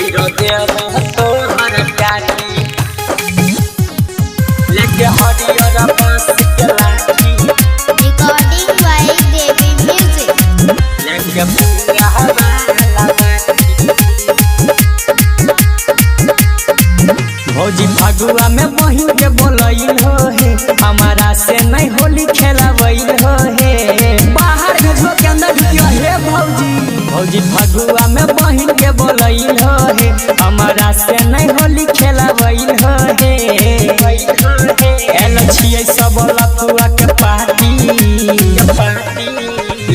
तोइरो देव तोहर काटी लेके हरियर बांस के लाठी Recording by Devi Music. लेके पूरा हवाला बाटी भौजी फगुआ में बहिन के बोलैल हो हे हमारा से नहीं होली खेलावैल हो हे बाहर भेजो के अंदर ढुकियो हे भौजी फगुआ में बहिन के बोलैल हो हे हमारा से नहीं होली खेलावैल हो हे एल छियै सब लफुआ के पार्टी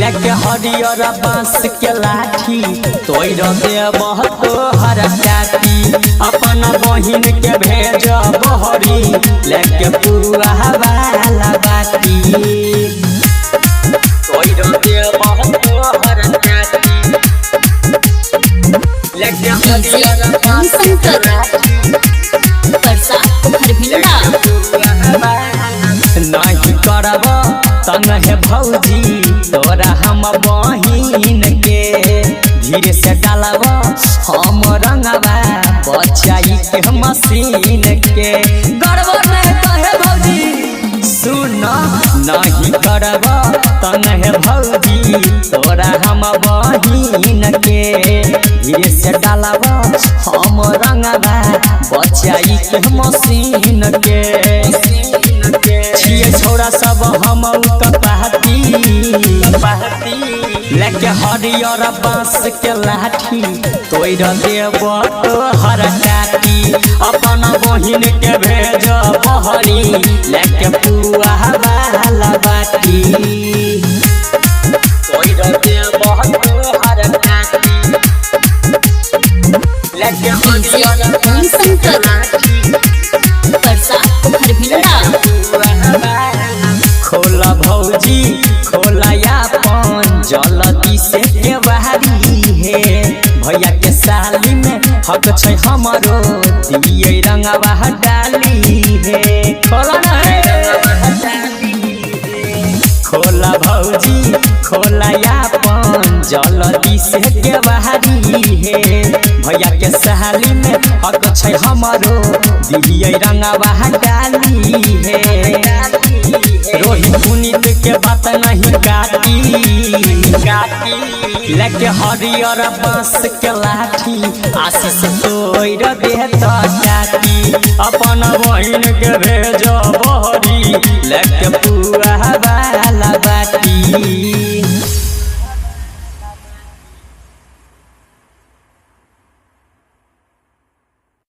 लेके हरियर बांस के लाठी तोइरो देव तोहर काटी अपन बहिन के भेज बहरी लेके पूरा हवाला बाटी तोइरो देव तोहर काटी लेके हरियर बांस के लाठी नहीं करब तंग है भौजी तोरा हम बहिन के धीरे से डालब हम रंगवा बचाई के मशीन के गड़बड़ नहीं कहे भौजी सुन नहीं करब तंग है भौजी तोरा हम बहिन के धीरे से डालब हम रंगवा बचाई के मशीन के छिए छोरा सब हम कपाती लेके हरियर बांस के लाठी तोइरो देव तोहर काटी अपन बहिन के भेज बहरी लेके पूरा हवाला बाटी तोइरो देव तोहर काटी लेके हरियर बांस के लाठी खोला भौजी खोला यापन जल्दी से के बाहरी है भैया के साली में हक छै हमरो दिए रंगवा डाली है खोला खोला भौजी खोला यापन जल्दी से के बाहरी है भैया के साली में हक छै हमरो दिए रंगवा डाली है रोहित पुनीत के बात नहीं काटी लेके हरियर बांस के लाठी आशीष तोइरो देह काटी अपन बहिन के भेज बहरी लेके पूरा हवाला बाटी।